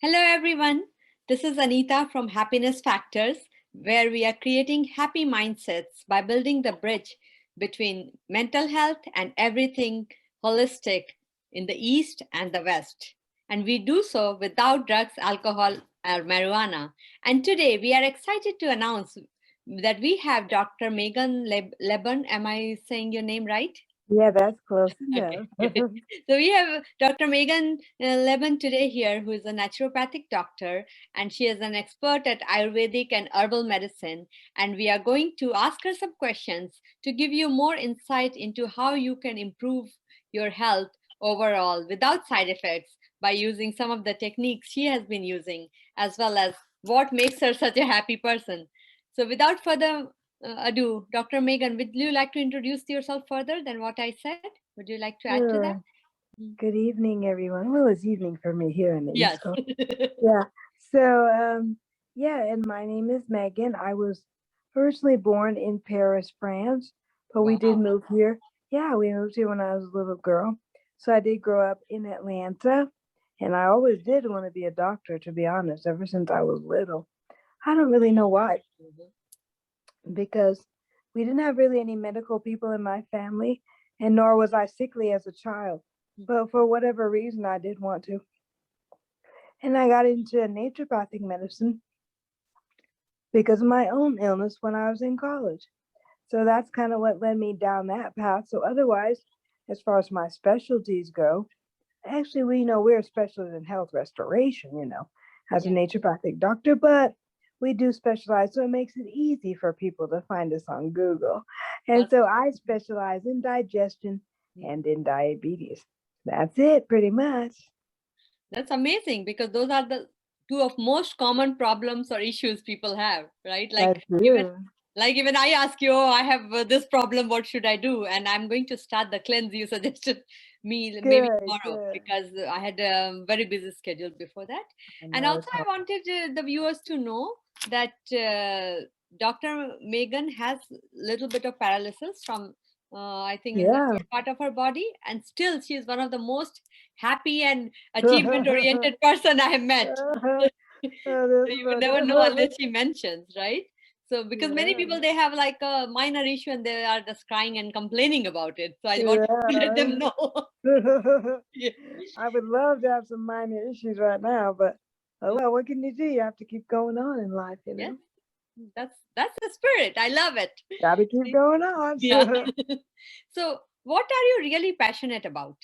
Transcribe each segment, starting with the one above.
Hello, everyone. This is Anita from HappinessFactors, where we are creating happy mindsets by building the bridge between mental health and everything holistic in the East and the West. And we do so without drugs, alcohol, or marijuana. And today we are excited to announce that we have Dr. Megan Lebon. Am I saying your name right? Yeah, that's close enough. Okay. So we have Dr. Megan Lebon today here, who is a naturopathic doctor, and she is an expert at Ayurvedic and herbal medicine. And we are going to ask her some questions to give you more insight into how you can improve your health overall without side effects by using some of the techniques she has been using, as well as what makes her such a happy person. So without further ado, Dr. Megan, would you like to introduce yourself further than what I said? Would you like to add to that? Sure. Good evening, everyone. Well, it's evening for me here in the Yes. East Coast. Yeah. So, and my name is Megan. I was originally born in Paris, France, but we did Wow. move here. Yeah, we moved here when I was a little girl. So I did grow up in Atlanta, and I always did want to be a doctor, to be honest, ever since I was little. I don't really know why, because we didn't have really any medical people in my family, and nor was I sickly as a child. But for whatever reason, I did want to. And I got into naturopathic medicine because of my own illness when I was in college. So that's kind of what led me down that path. So otherwise, as far as my specialties go, actually, we're specialists in health restoration, as a naturopathic doctor, but we do specialize, so it makes it easy for people to find us on Google. And so I specialize in digestion and in diabetes. That's it, pretty much. That's amazing, because those are the two of most common problems or issues people have, right? Even I ask you, oh, I have this problem, what should I do? And I'm going to start the cleanse you suggested me maybe tomorrow, because I had a very busy schedule before that. And also I wanted the viewers to know that Dr. Megan has a little bit of paralysis from, I think, in the third part of her body. And still, she is one of the most happy and achievement-oriented person I have met. You would never know unless she mentions, right? So because many people, they have like a minor issue and they are just crying and complaining about it. So I want to let them know. I would love to have some minor issues right now, but oh well, what can you do? You have to keep going on in life, Yes. That's the spirit. I love it. Gotta keep going on. Yeah. So what are you really passionate about?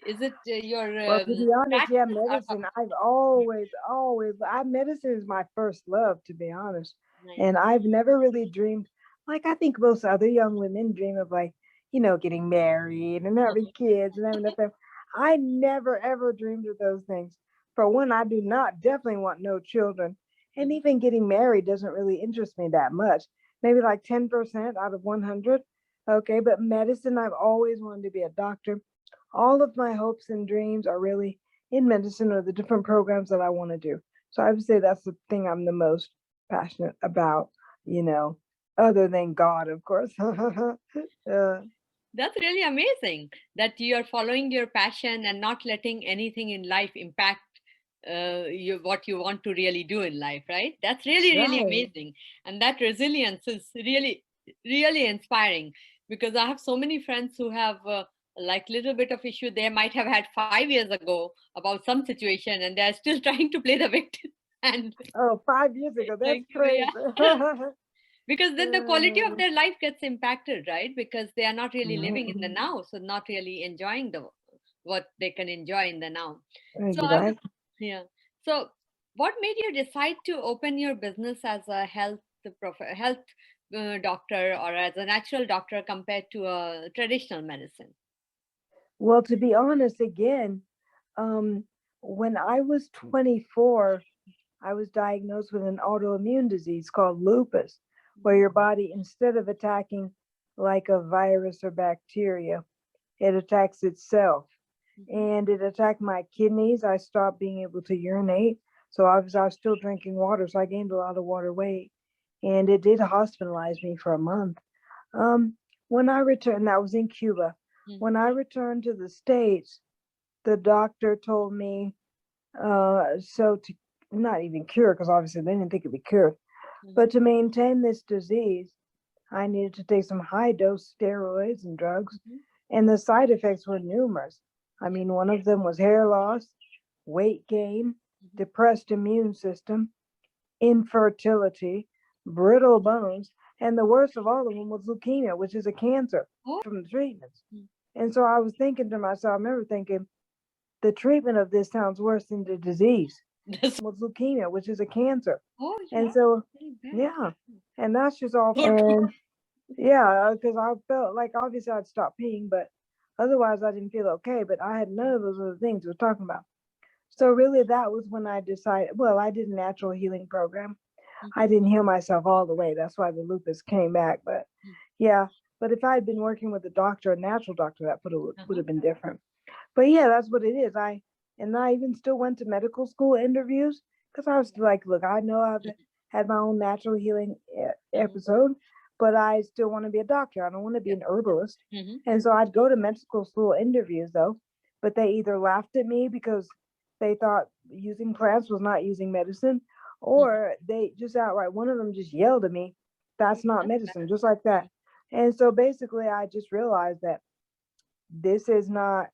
Is it your well, to be honest, medicine. I've always, medicine is my first love, to be honest. Nice. And I've never really dreamed, like I think most other young women dream of, like, getting married and having kids and having a family. I never ever dreamed of those things. For one, I do not definitely want no children. And even getting married doesn't really interest me that much. Maybe like 10% out of 100. Okay, but medicine, I've always wanted to be a doctor. All of my hopes and dreams are really in medicine or the different programs that I want to do. So I would say that's the thing I'm the most passionate about, other than God, of course. That's really amazing that you are following your passion and not letting anything in life impact what you want to really do in life, right? That's really amazing. And that resilience is really, really inspiring, because I have so many friends who have like little bit of issue they might have had 5 years ago about some situation, and they're still trying to play the victim. And 5 years ago, that's crazy. Because then the quality of their life gets impacted, right? Because they are not really living in the now, so not really enjoying what they can enjoy in the now. Exactly. So what made you decide to open your business as a health doctor, or as a natural doctor, compared to a traditional medicine? Well, to be honest, again, when I was 24, I was diagnosed with an autoimmune disease called lupus, where your body, instead of attacking like a virus or bacteria, it attacks itself. And it attacked my kidneys. I stopped being able to urinate. So I was still drinking water. So I gained a lot of water weight. And it did hospitalize me for a month. When I returned, that was in Cuba. When I returned to the States, the doctor told me, So to not even cure, because obviously they didn't think it'd be cured, but to maintain this disease, I needed to take some high dose steroids and drugs, and the side effects were numerous. I mean, one of them was hair loss, weight gain, depressed immune system, infertility, brittle bones, and the worst of all of them was leukemia, which is a cancer from the treatments. And so I was thinking to myself, I remember thinking, the treatment of this sounds worse than the disease. Was leukemia, which is a cancer. And so, yeah, and that's just all. And yeah, because I felt like obviously I'd stopped peeing, but otherwise I didn't feel okay. But I had none of those other things we're talking about. So really, that was when I decided. Well, I did a natural healing program. I didn't heal myself all the way. That's why the lupus came back. But yeah, but if I had been working with a doctor, a natural doctor, that would have been different. But yeah, that's what it is. I even still went to medical school interviews because I was like, look, I know I've had my own natural healing episode, but I still want to be a doctor. I don't want to be an herbalist. And so I'd go to medical school interviews though, but they either laughed at me because they thought using plants was not using medicine, or they just outright, one of them just yelled at me, that's not medicine, just like that. And so basically I just realized that this is not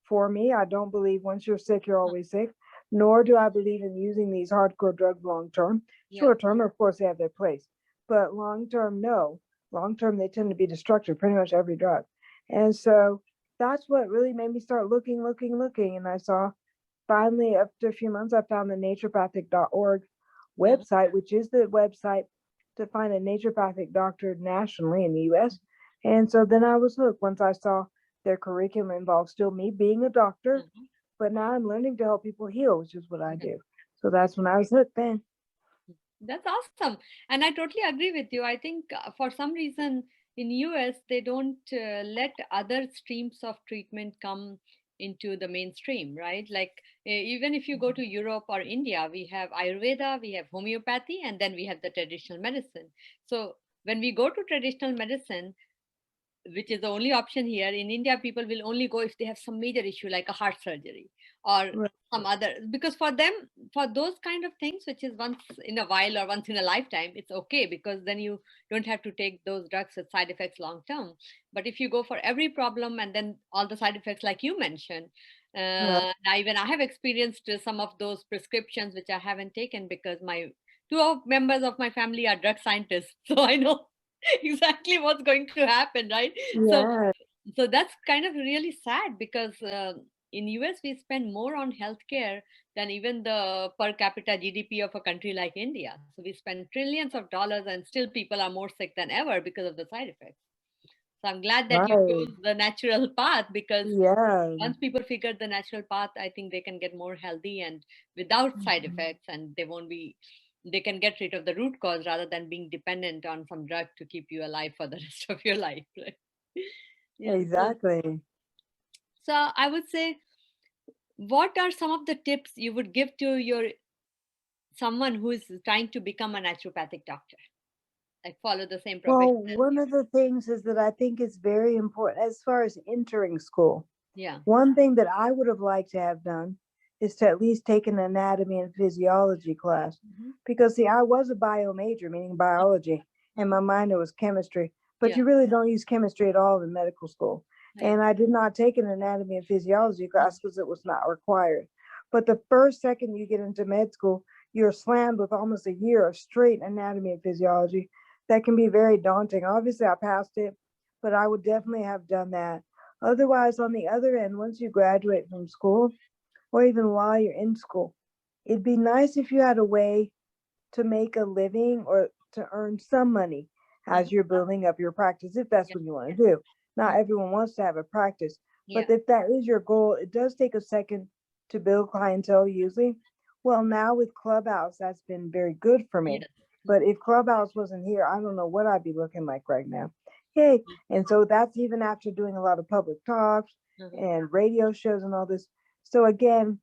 for me. I don't believe once you're sick, you're always sick, nor do I believe in using these hardcore drugs long term. Short term, of course, they have their place, but long term, no. Long term, they tend to be destructive, pretty much every drug. And so that's what really made me start looking. And I saw finally, after a few months, I found the Naturopathic.org website, which is the website to find a naturopathic doctor nationally in the US. And so then I was hooked once I saw their curriculum involves still me being a doctor, but now I'm learning to help people heal, which is what I do. So that's when I was hooked then. That's awesome. And I totally agree with you. I think for some reason in US, they don't let other streams of treatment come into the mainstream, right? Like even if you go to Europe or India, we have Ayurveda, we have homeopathy, and then we have the traditional medicine. So when we go to traditional medicine, which is the only option here in India, people will only go if they have some major issue like a heart surgery or some other, because for them, for those kind of things, which is once in a while or once in a lifetime, it's okay, because then you don't have to take those drugs with side effects long term. But if you go for every problem and then all the side effects like you mentioned, even I have experienced some of those prescriptions which I haven't taken because my two members of my family are drug scientists, so I know exactly what's going to happen, right? So that's kind of really sad, because in US we spend more on healthcare than even the per capita GDP of a country like India. So we spend trillions of dollars and still people are more sick than ever because of the side effects. So I'm glad that you chose the natural path, because once people figure the natural path, I think they can get more healthy and without side effects, and they can get rid of the root cause rather than being dependent on some drug to keep you alive for the rest of your life. Right? Yeah, exactly. So I would say, what are some of the tips you would give to someone who is trying to become a naturopathic doctor? Like follow the same profession. Well, one of the things is that I think is very important as far as entering school. Yeah. One thing that I would have liked to have done is to at least take an anatomy and physiology class. Because see, I was a bio major, meaning biology, and my minor was chemistry, but you really don't use chemistry at all in medical school. And I did not take an anatomy and physiology class because it was not required. But the first second you get into med school, you're slammed with almost a year of straight anatomy and physiology. That can be very daunting. Obviously, I passed it, but I would definitely have done that. Otherwise, on the other end, once you graduate from school, or even while you're in school, it'd be nice if you had a way to make a living or to earn some money as you're building up your practice, if that's what you want to do. Not everyone wants to have a practice, but if that is your goal, it does take a second to build clientele usually. Well, now with Clubhouse, that's been very good for me. But if Clubhouse wasn't here, I don't know what I'd be looking like right now. Yay. And so that's even after doing a lot of public talks and radio shows and all this. So again,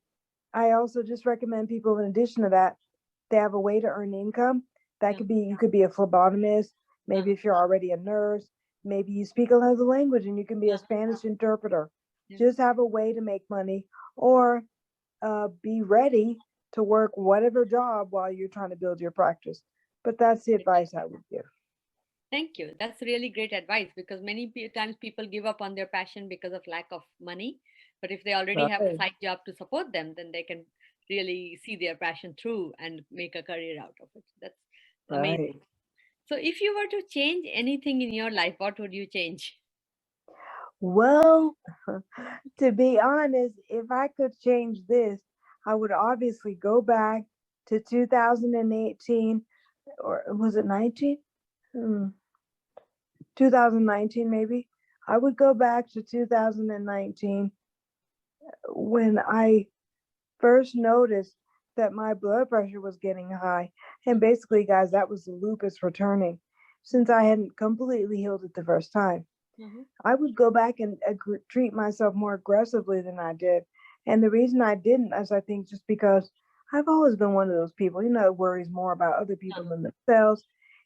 I also just recommend people, in addition to that, they have a way to earn income. That could be, you could be a phlebotomist, maybe if you're already a nurse, maybe you speak another language and you can be a Spanish interpreter. Just have a way to make money. Or be ready to work whatever job while you're trying to build your practice. But that's the advice I would give. Thank you. That's really great advice, because many times people give up on their passion because of lack of money. But if they already have a side job to support them, then they can really see their passion through and make a career out of it. That's amazing. So if you were to change anything in your life, what would you change? Well, to be honest, if I could change this, I would obviously go back to 2018, or was it 19? 2019 maybe. I would go back to 2019 when I first noticed that my blood pressure was getting high. And basically, guys, that was the lupus returning, since I hadn't completely healed it the first time. I would go back and treat myself more aggressively than I did. And the reason I didn't is, I think, just because I've always been one of those people, that worries more about other people than themselves.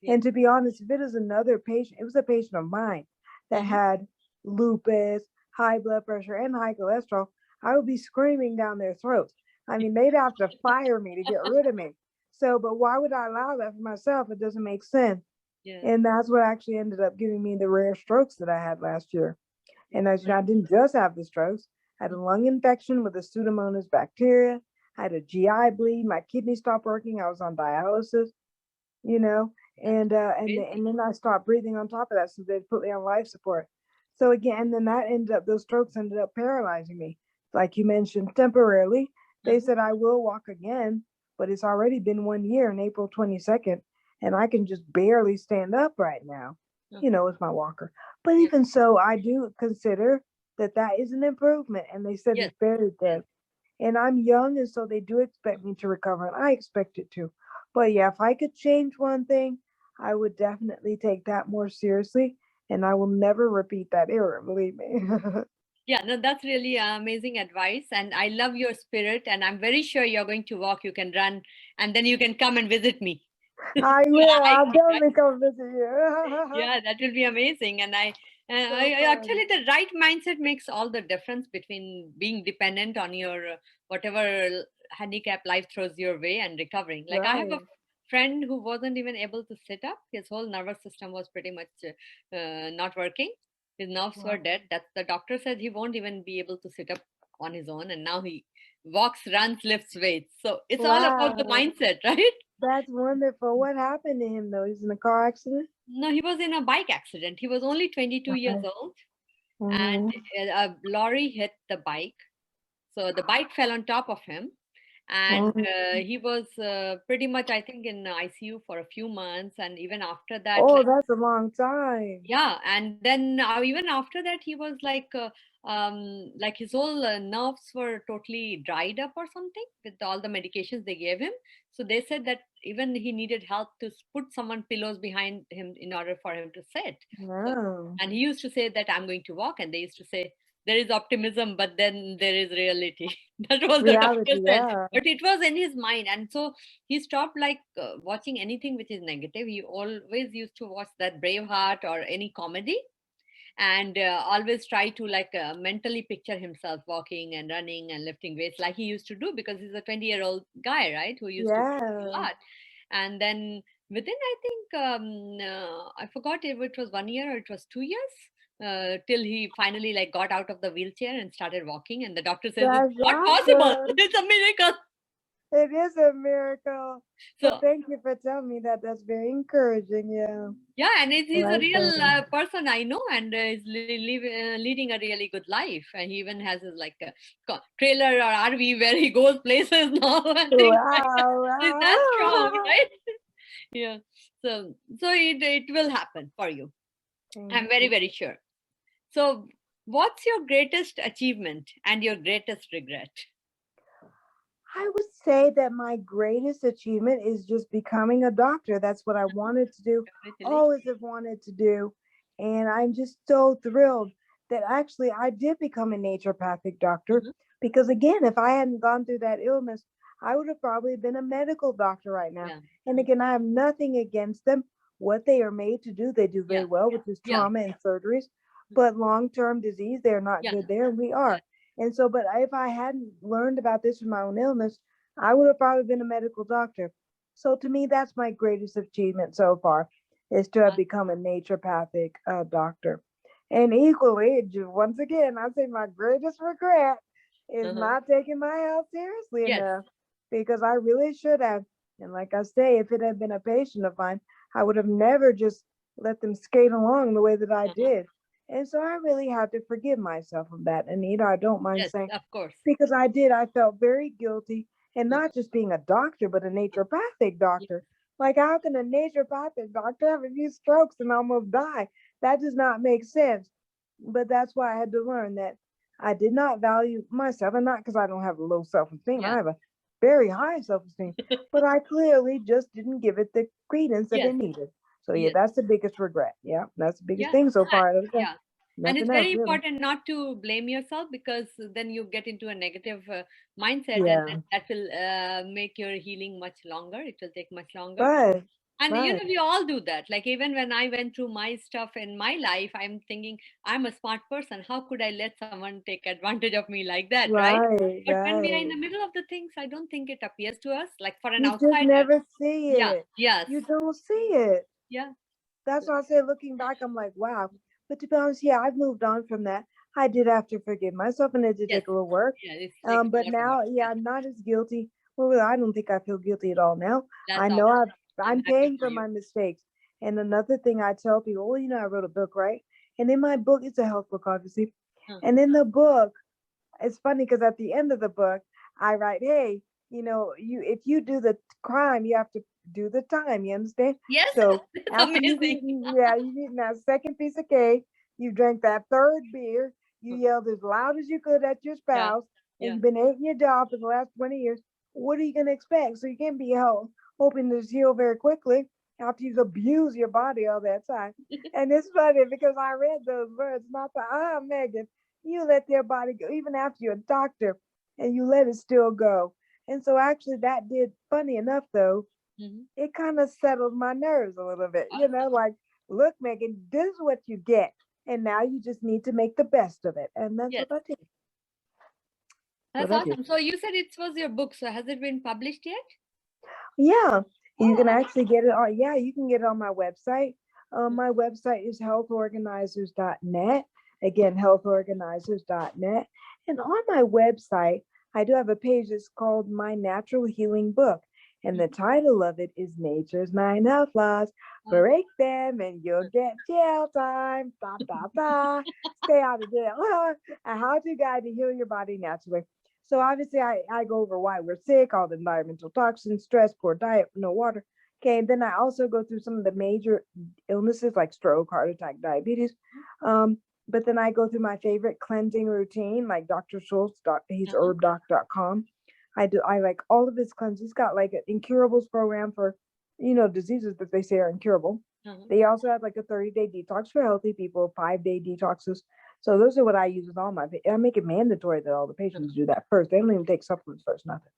And to be honest, if it is another patient, it was a patient of mine that had lupus, high blood pressure, and high cholesterol, I would be screaming down their throats. I mean, they'd have to fire me to get rid of me. So, but why would I allow that for myself? It doesn't make sense. And that's what actually ended up giving me the rare strokes that I had last year. And as you know, I didn't just have the strokes. I had a lung infection with a Pseudomonas bacteria. I had a GI bleed. My kidney stopped working. I was on dialysis, and then I stopped breathing on top of that. So they put me on life support. So again, then those strokes ended up paralyzing me. Like you mentioned, temporarily. They said I will walk again, but it's already been 1 year on April 22nd. And I can just barely stand up right now, with my walker. But even so, I do consider that is an improvement. And they said it's very good. And I'm young, and so they do expect me to recover, and I expect it to. But yeah, if I could change one thing, I would definitely take that more seriously, and I will never repeat that error, believe me. Yeah, no, that's really amazing advice. And I love your spirit. And I'm very sure you're going to walk, you can run, and then you can come and visit me. I will. I'll definitely come visit you. Yeah, that will be amazing. And I actually, the right mindset makes all the difference between being dependent on your whatever handicap life throws your way and recovering. Like I have a friend who wasn't even able to sit up. His whole nervous system was pretty much not working. His nerves were dead. That's the doctor said he won't even be able to sit up on his own. And now he walks, runs, lifts weights. So it's all about the mindset, right? That's wonderful. What happened to him though? He's in a car accident? No, he was in a bike accident. He was only 22 years old, and a lorry hit the bike. So the bike fell on top of him, and he was pretty much, I think, in ICU for a few months. And even after that, that's a long time. Yeah, and then even after that, he was like his whole nerves were totally dried up or something with all the medications they gave him. So they said that even he needed help to put someone pillows behind him in order for him to sit. So, and he used to say that I'm going to walk, and they used to say there is optimism, but then there is reality. That was the doctor said, but it was in his mind, and so he stopped watching anything which is negative. He always used to watch that Braveheart or any comedy, and always try to mentally picture himself walking and running and lifting weights like he used to do, because he's a 20-year-old guy, right, who used to do a lot. And then within, I think, I forgot if it was 1 year or it was 2 years, till he finally got out of the wheelchair and started walking. And the doctor says it's not possible. It's a miracle. It is a miracle. So thank you for telling me that. That's very encouraging. Yeah, and he's a real person I know, and is leading a really good life. And he even has his trailer or RV where he goes places now. And things He's that strong, right? Yeah. So it will happen for you. I'm very, very sure. So what's your greatest achievement and your greatest regret? I would say that my greatest achievement is just becoming a doctor. That's what I wanted to do, always have wanted to do. And I'm just so thrilled that actually I did become a naturopathic doctor, because again, if I hadn't gone through that illness, I would have probably been a medical doctor right now. And again, I have nothing against them. What they are made to do, they do very well, which is trauma and surgeries. But long-term disease, they're not good there, and we are. And so, but if I hadn't learned about this from my own illness, I would have probably been a medical doctor. So to me, that's my greatest achievement so far, is to have become a naturopathic doctor. And equally, once again, I say my greatest regret is not taking my health seriously enough, because I really should have. And like I say, if it had been a patient of mine, I would have never just let them skate along the way that I did. And so I really had to forgive myself of that. Anita, I don't mind saying, of course, because I did. I felt very guilty, and not just being a doctor, but a naturopathic doctor. Like, how can a naturopathic doctor have a few strokes and almost die? That does not make sense. But that's why I had to learn that I did not value myself, and not because I don't have a low self-esteem. I have a very high self-esteem, but I clearly just didn't give it the credence that it needed. So yeah, that's the biggest regret. Yeah, that's the biggest thing so far. Yeah. And it's very important not to blame yourself, because then you get into a negative mindset, and that will make your healing much longer. It will take much longer. Right. And you know, we all do that. Like, even when I went through my stuff in my life, I'm thinking, I'm a smart person. How could I let someone take advantage of me like that? Right. But when we are in the middle of the things, I don't think it appears to us. Like, for an outsider, you just never see it. Yeah. Yes. You don't see it. Yeah. That's why I say, looking back, I'm like, wow. But to be honest, yeah, I've moved on from that. I did have to forgive myself, and it did take a little work. But now, yeah, I'm not as guilty. Well, I don't think I feel guilty at all now. I know I'm paying for my mistakes. And another thing I tell people, well, you know, I wrote a book, right? And in my book, it's a health book, obviously. And in the book, it's funny because at the end of the book, I write, hey, you know, if you do the crime, you have to do the time. You understand? Yes. So after you've eaten that second piece of cake, you drank that third beer, you yelled as loud as you could at your spouse, and you've been hating your job for the last 20 years. What are you going to expect? So you can't be hoping to heal very quickly after you've abused your body all that time. And it's funny because I read those words, not the Megan, you let their body go, even after you're a doctor, and you let it still go. And so actually that did, funny enough though, it kind of settled my nerves a little bit, you know, like, look, Megan, this is what you get. And now you just need to make the best of it. And that's what I did. That's awesome. So you said it was your book. So has it been published yet? Yeah, you can actually get it on. Yeah, you can get it on my website. My website is healthorganizers.net. Again, healthorganizers.net. And on my website, I do have a page that's called My Natural Healing Book. And the title of it is Nature's 9 Health Laws. Break them and you'll get jail time. Stay out of jail. A how-to guide to heal your body naturally. So obviously I go over why we're sick, all the environmental toxins, stress, poor diet, no water. Okay, and then I also go through some of the major illnesses like stroke, heart attack, diabetes. But then I go through my favorite cleansing routine, like Dr. Schultz, he's herbdoc.com. I like all of his cleanses. He's got like an incurables program for, you know, diseases that they say are incurable. They also have like a 30-day detox for healthy people, 5-day detoxes. So those are what I use with all my, I make it mandatory that all the patients do that first. They don't even take supplements first, nothing.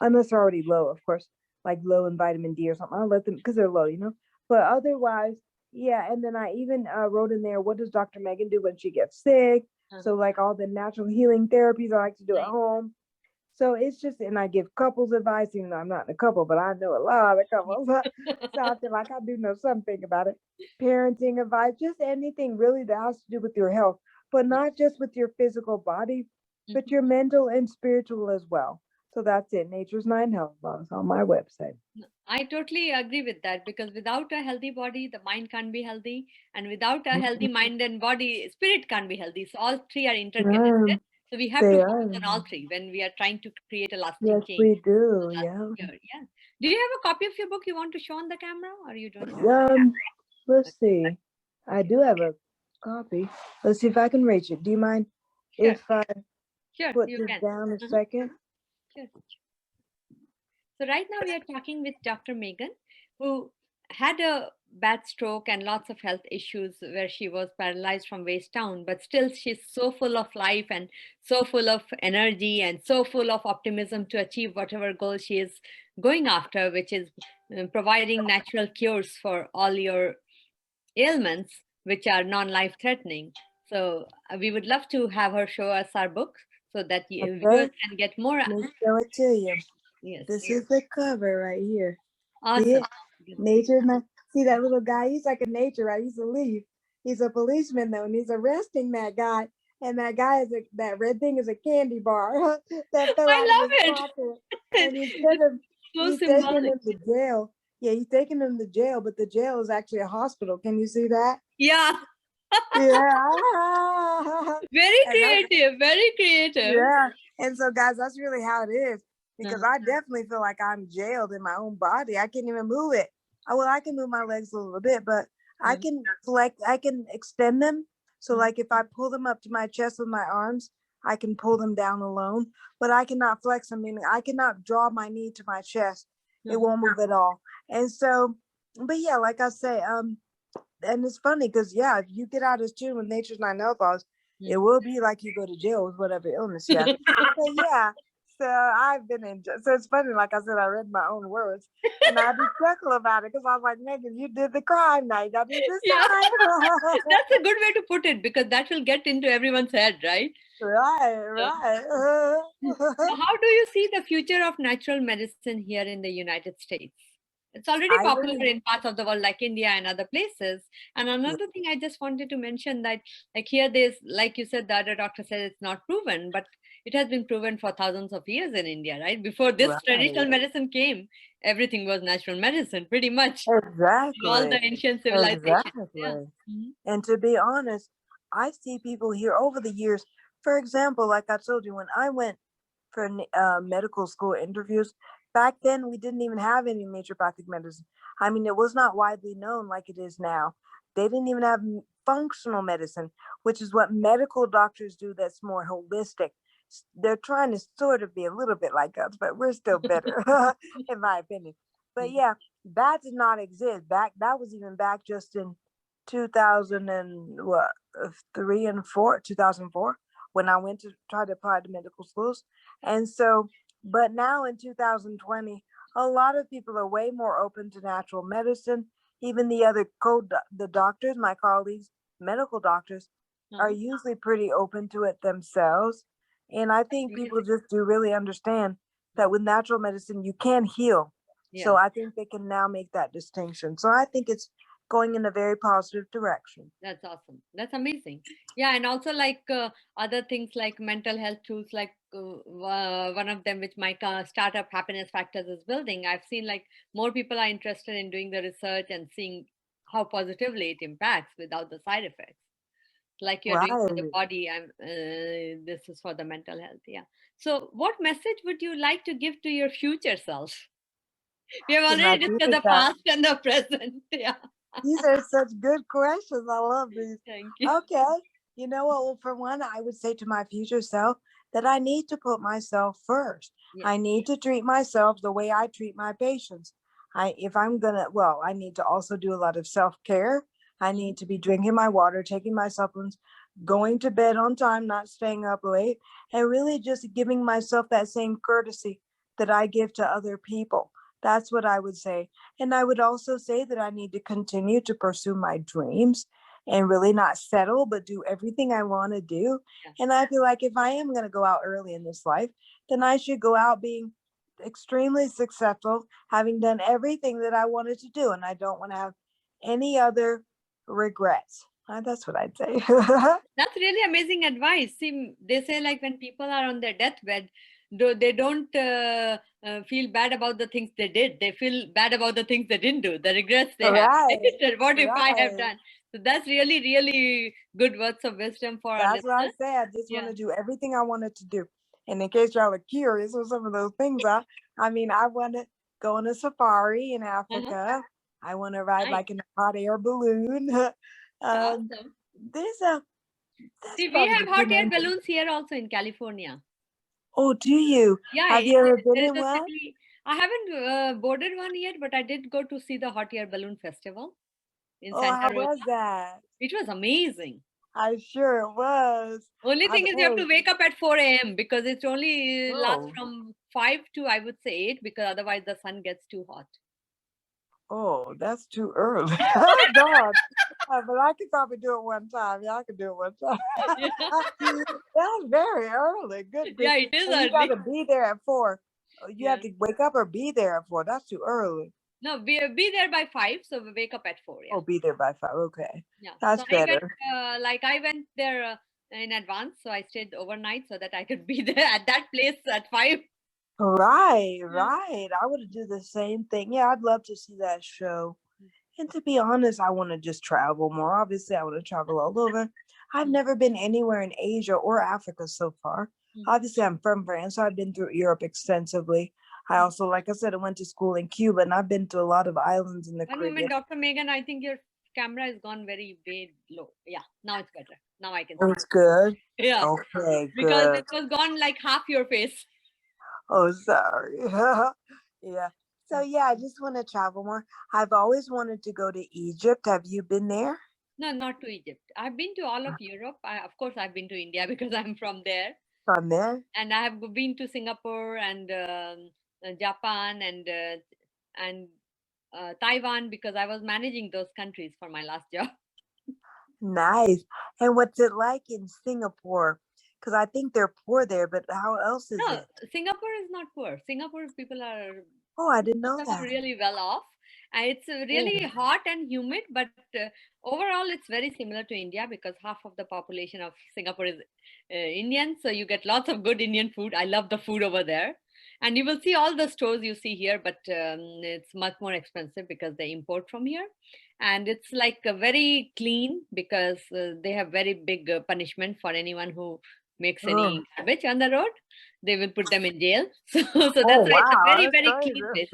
Unless they're already low, of course, like low in vitamin D or something. I'll let them, because they're low, you know. But otherwise, yeah. And then I even wrote in there, what does Dr. Megan do when she gets sick? So like all the natural healing therapies I like to do at home. So it's just, and I give couples advice, even though I'm not in a couple, but I know a lot of couples. So I feel like I do know something about it. Parenting advice, just anything really that has to do with your health, but not just with your physical body, but your mental and spiritual as well. So that's it. Nature's 9 Health Laws on my website. I totally agree with that, because without a healthy body, the mind can't be healthy. And without a healthy mind and body, spirit can't be healthy. So all three are interconnected. So we have to focus on all three when we are trying to create a lasting change. Yes, we do. Yeah. Do you have a copy of your book you want to show on the camera, or you don't? Let's see. I do have a copy. Let's see if I can reach it. Do you mind if I put this down a second? Sure. So right now we are talking with Dr. Megan, who had a bad stroke and lots of health issues where she was paralyzed from waist down, but still she's so full of life and so full of energy and so full of optimism to achieve whatever goal she is going after, which is providing natural cures for all your ailments, which are non-life threatening. So we would love to have her show us our book. so that viewers can get more. Let me show it to you. Yes. This is the cover right here. Awesome. See it? Nature. See that little guy? He's like a nature, right? He's a leaf. He's a policeman though, and he's arresting that guy. And that guy is that red thing is a candy bar that fell out of his pocket. And he's taking him to jail. Yeah, he's taking him to jail, but the jail is actually a hospital. Can you see that? Yeah. Yeah. Very creative. Very creative. Yeah. And so, guys, that's really how it is. Because I definitely feel like I'm jailed in my own body. I can't even move it. Well, I can move my legs a little bit, but I can I can extend them. So like if I pull them up to my chest with my arms, I can pull them down alone, but I cannot flex them. Meaning I cannot draw my knee to my chest. It won't move at all. And so, but yeah, like I say, and it's funny because if you get out of tune with nature's 9 health laws, it will be like you go to jail with whatever illness you have. But so I've been in jail. So it's funny, like I said, I read my own words and I be chuckle about it because I was like, Megan, you did the crime now. You got to do this time. That's a good way to put it because that will get into everyone's head, right? Right. So how do you see the future of natural medicine here in the United States? It's already popular in parts of the world like India and other places. And another thing I just wanted to mention that like here there's, like you said, the other doctor said it's not proven, but it has been proven for thousands of years in India, right? Before this traditional medicine came, everything was natural medicine, pretty much. Exactly. All the ancient civilizations. Exactly. Yeah. And to be honest, I see people here over the years. For example, like I told you, when I went for medical school interviews, back then we didn't even have any naturopathic medicine. I mean, it was not widely known like it is now. They didn't even have functional medicine, which is what medical doctors do that's more holistic. They're trying to sort of be a little bit like us, but we're still better, in my opinion. But yeah, that did not exist back. That was even back just in 2003 and 2004, when I went to try to apply to medical schools. And so, but now in 2020, a lot of people are way more open to natural medicine. Even the doctors, my colleagues, medical doctors, are usually pretty open to it themselves. And I think people just do really understand that with natural medicine, you can heal. So I think they can now make that distinction. So I think it's going in a very positive direction. That's awesome. That's amazing. Yeah. And also like other things like mental health tools, like one of them, which my startup HappinessFactors is building. I've seen like more people are interested in doing the research and seeing how positively it impacts without the side effects. Like you're doing for the body, and this is for the mental health. Yeah. So what message would you like to give to your future self? We have already discussed the past and the present. Yeah. These are such good questions. I love these. Thank you. Okay. You know what? Well, for one, I would say to my future self that I need to put myself first. Yes. I need to treat myself the way I treat my patients. I need to also do a lot of self-care. I need to be drinking my water, taking my supplements, going to bed on time, not staying up late, and really just giving myself that same courtesy that I give to other people. That's what I would say. And I would also say that I need to continue to pursue my dreams and really not settle, but do everything I want to do. Yes. And I feel like if I am going to go out early in this life, then I should go out being extremely successful, having done everything that I wanted to do. And I don't want to have any other regrets. That's what I'd say. That's really amazing advice. See, they say like when people are on their deathbed, they don't feel bad about the things they did. They feel bad about the things they didn't do, the regrets they have. What if I have done? So that's really, really good words of wisdom for our listeners. That's what I say. I just want to do everything I wanted to do. And in case y'all are curious what some of those things are, I want to go on a safari in Africa. I want to ride like in a hot air balloon. Awesome. See, we have hot air balloons here also in California. Oh, do you? Yeah. Have you ever been in one? I haven't boarded one yet, but I did go to see the hot air balloon festival in Santa Rosa. How was that? It was amazing. I'm sure it was. Only thing is you have to wake up at 4 a.m. because it only lasts from 5 to, I would say, 8, because otherwise the sun gets too hot. Oh, that's too early. God. But I could probably do it one time. Yeah, I could do it one time. That's very early. Good. Yeah, it is And you got early. to be there at 4. You have to wake up or be there at 4. That's too early. No, be there by 5, so we wake up at 4. Yeah. Oh, be there by 5. Okay. Yeah. That's So better. I went there in advance, so I stayed overnight so that I could be there at that place at 5. Right. I would do the same thing. Yeah, I'd love to see that show. And to be honest, I want to just travel more. Obviously, I want to travel all over. I've never been anywhere in Asia or Africa so far. Obviously, I'm from France, so I've been through Europe extensively. I also, like I said, I went to school in Cuba, and I've been to a lot of islands in the One Caribbean. moment, Dr. Megan, I think your camera has gone very low. Yeah, now it's better. Now I can see. It's good? Yeah. Okay, because good. it was gone like half your face. Oh, sorry. Yeah. So, yeah, I just want to travel more. I've always wanted to go to Egypt. Have you been there? No, not to Egypt. I've been to all of Europe. Of course, I've been to India because I'm from there. From there? And I have been to Singapore and Japan and Taiwan because I was managing those countries for my last job. Nice. And what's it like in Singapore? Because I think they're poor there, but how else is it? Singapore is not poor. Singapore's people are I didn't know that. Really well off. It's really hot and humid, but overall it's very similar to India because half of the population of Singapore is Indian. So you get lots of good Indian food. I love the food over there. And you will see all the stores you see here, but it's much more expensive because they import from here. And it's like very clean because they have very big punishment for anyone who makes any garbage on the road. They will put them in jail. So that's a very, very clean place.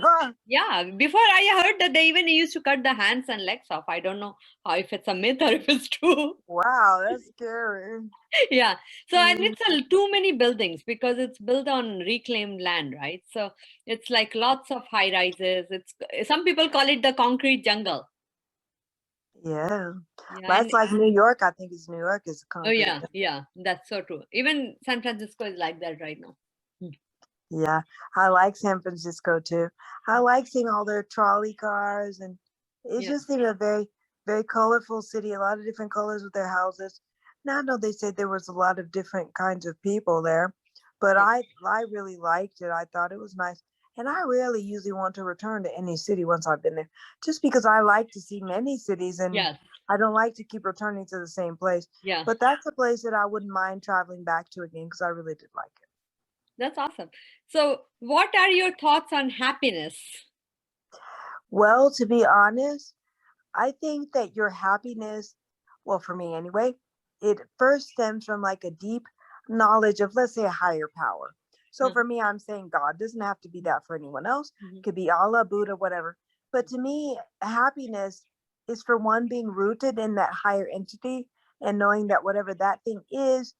Yeah, before I heard that they even used to cut the hands and legs off. I don't know if it's a myth or if it's true. Wow, that's scary. Yeah. So, and it's too many buildings because it's built on reclaimed land, right? So it's like lots of high rises. Some people call it the concrete jungle. Yeah. That's like New York. I think New York is concrete. Oh, yeah. That's so true. Even San Francisco is like that right now. Yeah, I like San Francisco too. I like seeing all their trolley cars, and it's just a very, very colorful city. A lot of different colors with their houses. Now I know they said there was a lot of different kinds of people there, but I really liked it. I thought it was nice, and I really usually want to return to any city once I've been there, just because I like to see many cities, and I don't like to keep returning to the same place. Yeah. But that's a place that I wouldn't mind traveling back to again because I really did like it. That's awesome. So what are your thoughts on happiness? Well, to be honest, I think that your happiness, well, for me anyway, it first stems from like a deep knowledge of, let's say, a higher power. So for me, I'm saying God. Doesn't have to be that for anyone else. It could be Allah, Buddha, whatever. But to me, happiness is for one being rooted in that higher entity and knowing that whatever that thing is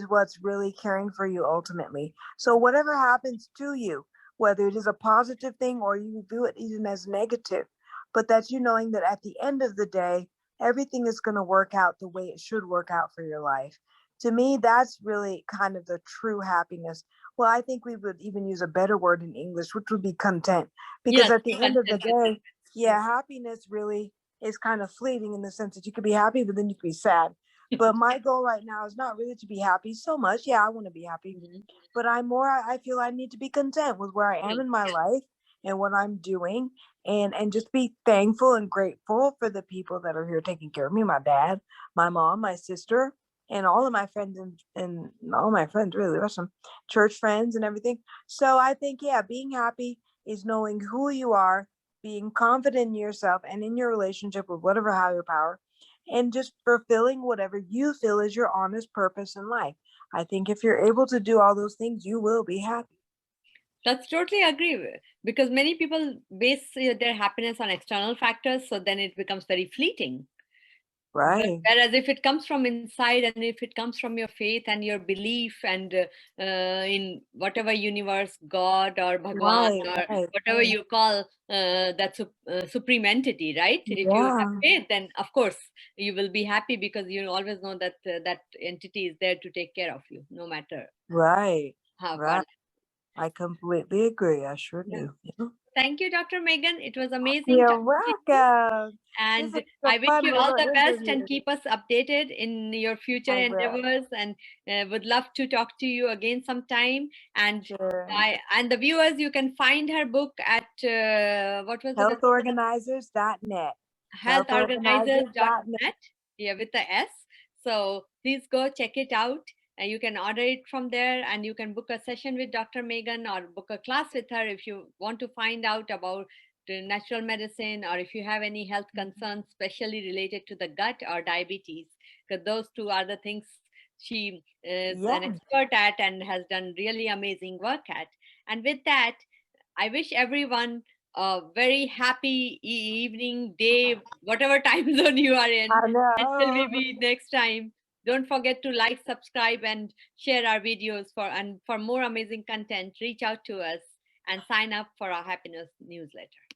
what's really caring for you ultimately. So whatever happens to you, whether it is a positive thing or you view it even as negative, but that's you knowing that at the end of the day, everything is going to work out the way it should work out for your life. To me, that's really kind of the true happiness. Well, I think we would even use a better word in English, which would be content. Because at the end of the day, happiness really is kind of fleeting in the sense that you could be happy, but then you could be sad. But my goal right now is not really to be happy so much. Yeah, I want to be happy. But I feel I need to be content with where I am in my life and what I'm doing, and just be thankful and grateful for the people that are here taking care of me, my dad, my mom, my sister, and all of my friends and all my friends, really, some church friends and everything. So I think, being happy is knowing who you are, being confident in yourself and in your relationship with whatever higher power, and just fulfilling whatever you feel is your honest purpose in life. I think if you're able to do all those things, you will be happy. That's totally agree with, because many people base their happiness on external factors, so then it becomes very fleeting. Right. Whereas if it comes from inside and if it comes from your faith and your belief and in whatever universe, God or Bhagwan or whatever you call that supreme entity, right? If you have faith, then of course you will be happy because you always know that that entity is there to take care of you, no matter how. Right. I completely agree. I sure do. Thank you, Dr. Megan. It was amazing. You're welcome. And I wish you all the best and keep us updated in your future endeavors, and would love to talk to you again sometime. And and the viewers, you can find her book at what was it? Healthorganizers.net. Healthorganizers.net. Yeah, with the S. So please go check it out. You can order it from there, and you can book a session with Dr. Megan or book a class with her if you want to find out about natural medicine, or if you have any health concerns, especially related to the gut or diabetes, because those two are the things she is an expert at and has done really amazing work at. And with that, I wish everyone a very happy evening, day, whatever time zone you are in. Until we meet next time, don't forget to like, subscribe, and share our videos. For more amazing content, reach out to us and sign up for our happiness newsletter.